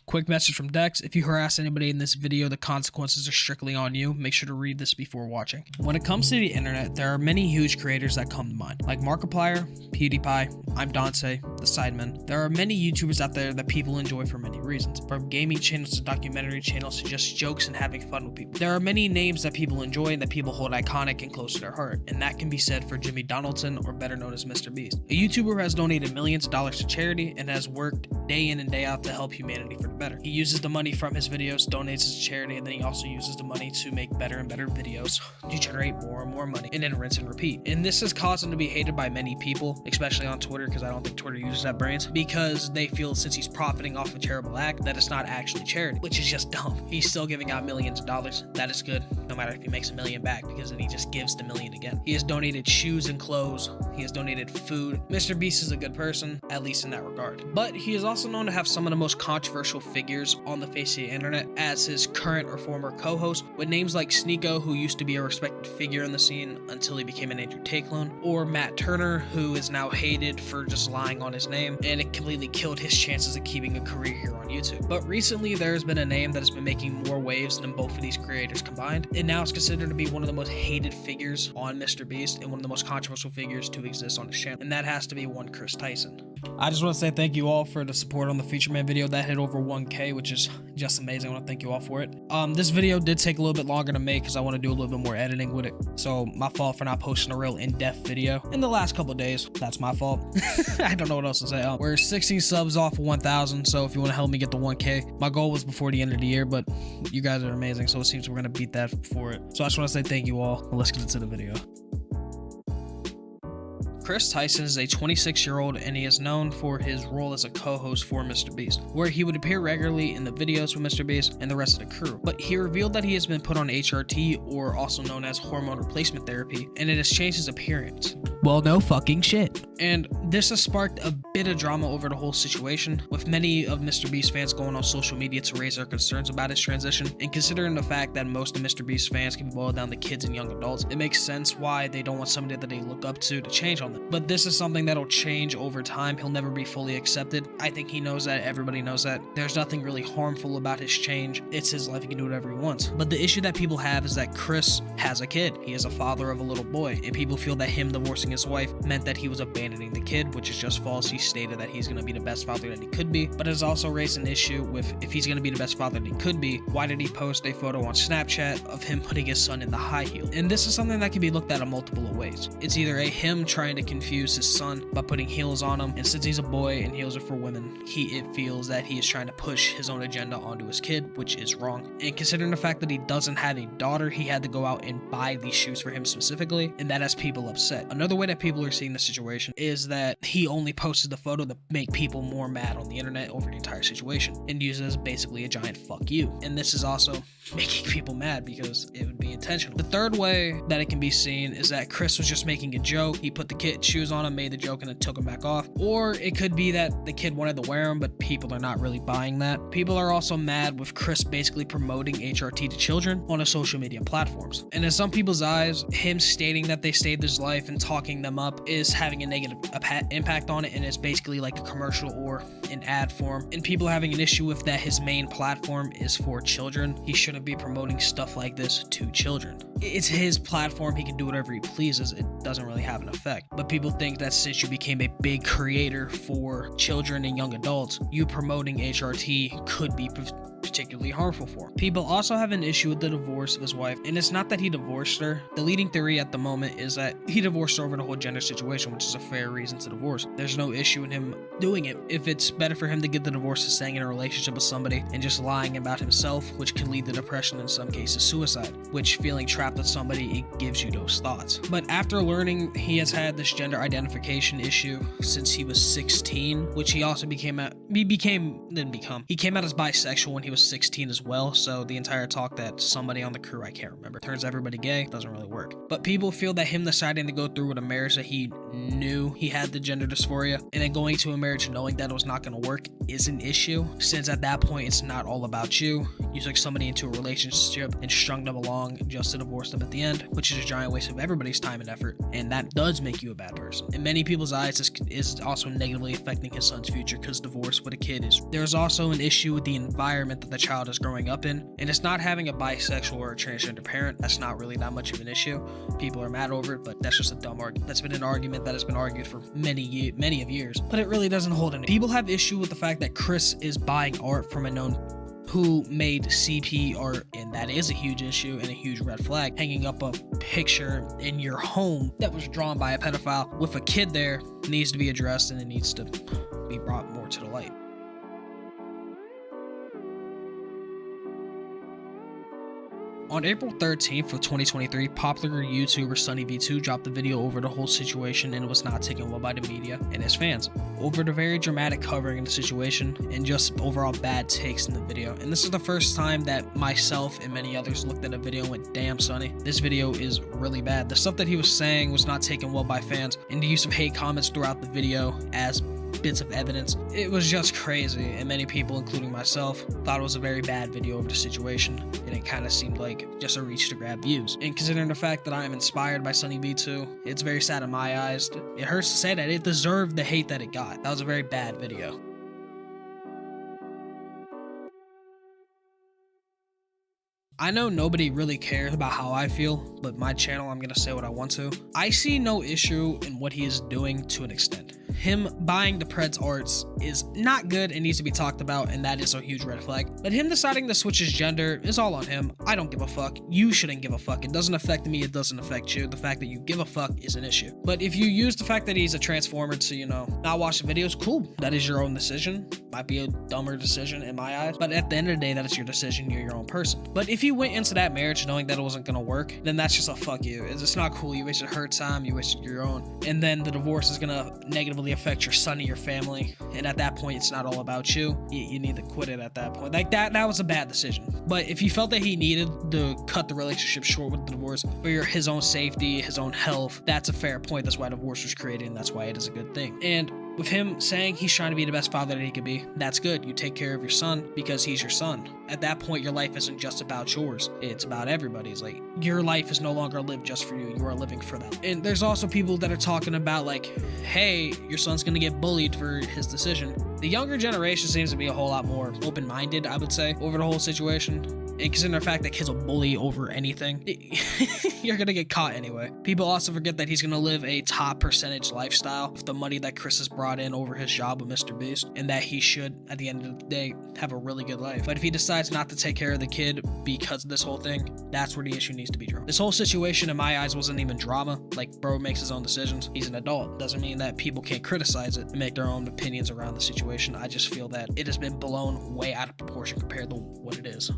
Quick message from Dex: if you harass anybody in this video, the consequences are strictly on you. Make sure to read this before watching. When it comes to the internet, there are many huge creators that come to mind, like Markiplier, PewDiePie, I'm Dante, The Sidemen. There are many YouTubers out there that people enjoy for many reasons, from gaming channels to documentary channels to just jokes and having fun with people. There are many names that people enjoy and that people hold iconic and close to their heart, and that can be said for Jimmy Donaldson, or better known as MrBeast, a YouTuber who has donated millions of dollars to charity and has worked day in and day out to help humanity for the better. He uses the money from his videos, donates it to charity, and then he also uses the money to make better and better videos to generate more and more money, and then rinse and repeat. And this has caused him to be hated by many people, especially on Twitter, because I don't think Twitter uses that brains, because they feel since he's profiting off a charitable act that it's not actually charity, which is just dumb. He's still giving out millions of dollars. That is good, no matter if he makes $1 million back, because then he just gives the $1 million again. He has donated shoes and clothes. He has donated food. MrBeast is a good person, at least in that regard. But he is also known to have some of the most controversial figures on the face of the internet as his current or former co-host, with names like Sneeko, who used to be a respected figure in the scene until he became an Andrew Tate clone, or Matt Turner, who is now hated for just lying on his name, and it completely killed his chances of keeping a career here on YouTube. But recently there has been a name that has been making more waves than both of these creators combined, and now it's considered to be one of the most hated figures on MrBeast and one of the most controversial figures to exist on his channel, and that has to be one Chris Tyson. I just want to say thank you all for the support on the Feature Man video. That hit over 1K, which is just amazing. I want to thank you all for it. This video did take a little bit longer to make because I want to do a little bit more editing with it. So my fault for not posting a real in-depth video in the last couple of days. That's my fault. I don't know what else to say. We're 16 subs off of 1,000. So if you want to help me get the 1K, my goal was before the end of the year, but you guys are amazing. So it seems we're going to beat that for it. So I just want to say thank you all. Let's get into the video. Chris Tyson is a 26-year-old, and he is known for his role as a co-host for MrBeast, where he would appear regularly in the videos with MrBeast and the rest of the crew. But he revealed that he has been put on HRT, or also known as hormone replacement therapy, and it has changed his appearance. Well, no fucking shit. And this has sparked a bit of drama over the whole situation, with many of MrBeast fans going on social media to raise their concerns about his transition. And considering the fact that most of MrBeast fans can be boiled down to kids and young adults, it makes sense why they don't want somebody that they look up to change on them. But this is something that'll change over time. He'll never be fully accepted. I think he knows that. Everybody knows that. There's nothing really harmful about his change. It's his life. He can do whatever he wants. But the issue that people have is that Chris has a kid. He is a father of a little boy, and people feel that him divorcing his wife meant that he was abandoning the kid, which is just false. He stated that he's going to be the best father that he could be, but it has also raised an issue with, if he's going to be the best father that he could be, why did he post a photo on Snapchat of him putting his son in the high heel? And this is something that can be looked at in multiple ways. It's either him trying to confuse his son by putting heels on him, and since he's a boy and heels are for women, it feels that he is trying to push his own agenda onto his kid, which is wrong. And considering the fact that he doesn't have a daughter, he had to go out and buy these shoes for him specifically, and that has people upset. Another way that people are seeing the situation is that he only posted the photo to make people more mad on the internet over the entire situation, and use it as basically a giant fuck you. And this is also making people mad because it would be intentional. The third way that it can be seen is that Chris was just making a joke. He put the kid shoes on him, made the joke, and then took him back off. Or it could be that the kid wanted to wear them, but people are not really buying that. People are also mad with Chris basically promoting HRT to children on his social media platforms. And in some people's eyes, him stating that they saved his life and talking them up is having a negative impact on it, and it's basically like a commercial or an ad form. And people having an issue with that his main platform is for children. He shouldn't be promoting stuff like this to children. It's his platform. He can do whatever he pleases. It doesn't really have an effect. But people think that since you became a big creator for children and young adults, you promoting HRT could be particularly harmful for. People also have an issue with the divorce of his wife, and it's not that he divorced her. The leading theory at the moment is that he divorced her over the whole gender situation, which is a fair reason to divorce. There's no issue in him doing it. If it's better for him to get the divorce than staying in a relationship with somebody and just lying about himself, which can lead to depression, in some cases suicide, which feeling trapped with somebody, it gives you those thoughts. But after learning he has had this gender identification issue since he was 16, which he also he came out as bisexual when he he was 16 as well, so the entire talk that somebody on the crew, I can't remember, turns everybody gay doesn't really work. But people feel that him deciding to go through with a marriage that he knew he had the gender dysphoria, and then going to a marriage knowing that it was not going to work is an issue, since at that point it's not all about you. You took somebody into a relationship and strung them along just to divorce them at the end, which is a giant waste of everybody's time and effort, and that does make you a bad person. In many people's eyes, this is also negatively affecting his son's future, because divorce with a kid is... There's also an issue with the environment that the child is growing up in, and it's not having a bisexual or a transgender parent. That's not really that much of an issue. People are mad over it, but that's just a dumb argument. That's been an argument that has been argued for many of years, but it really doesn't hold any. People have issue with the fact that Chris is buying art from a known who made CP art, and that is a huge issue and a huge red flag. Hanging up a picture in your home that was drawn by a pedophile with a kid there needs to be addressed, and it needs to be brought more to the light. On April 13th of 2023, popular YouTuber SunnyV2 dropped a video over the whole situation, and it was not taken well by the media and his fans over the very dramatic covering of the situation and just overall bad takes in the video. And this is the first time that myself and many others looked at a video and went, damn Sunny, this video is really bad. The stuff that he was saying was not taken well by fans, and the use of hate comments throughout the video as bits of evidence, it was just crazy, and many people, including myself, thought it was a very bad video of the situation, and it kind of seemed like just a reach to grab views. And considering the fact that I am inspired by SunnyV2, it's very sad in my eyes. It hurts to say that it deserved the hate that it got. That was a very bad video. I know nobody really cares about how I feel, but my channel, I'm gonna say what I want to. I see no issue in what he is doing to an extent. Him buying the Pred's arts is not good and needs to be talked about, and that is a huge red flag. But him deciding to switch his gender is all on him. I don't give a fuck. You shouldn't give a fuck. It doesn't affect me. It doesn't affect you. The fact that you give a fuck is an issue. But if you use the fact that he's a transformer to, you know, not watch the videos, cool. That is your own decision. Might be a dumber decision in my eyes, but at the end of the day, that is your decision. You're your own person. But if you went into that marriage knowing that it wasn't gonna work, then that's just a fuck you. It's not cool. You wasted her time. You wasted your own. And then the divorce is gonna negatively affect your son and your family, and at that point it's not all about you. You need to quit it at that point. Like that was a bad decision. But if you felt that he needed to cut the relationship short with the divorce for his own safety, his own health, that's a fair point. That's why divorce was created, and that's why it is a good thing. And with him saying he's trying to be the best father that he could be, that's good. You take care of your son because he's your son. At that point, your life isn't just about yours. It's about everybody's. Like, your life is no longer lived just for you. You are living for them. And there's also people that are talking about, like, hey, your son's gonna get bullied for his decision. The younger generation seems to be a whole lot more open-minded, I would say, over the whole situation. And considering the fact that kids will bully over anything, you're gonna get caught anyway. People also forget that he's gonna live a top percentage lifestyle with the money that Chris has brought in over his job with MrBeast, and that he should, at the end of the day, have a really good life. But if he decides not to take care of the kid because of this whole thing, that's where the issue needs to be drawn. This whole situation, in my eyes, wasn't even drama. Like, bro makes his own decisions. He's an adult. Doesn't mean that people can't criticize it and make their own opinions around the situation. I just feel that it has been blown way out of proportion compared to what it is.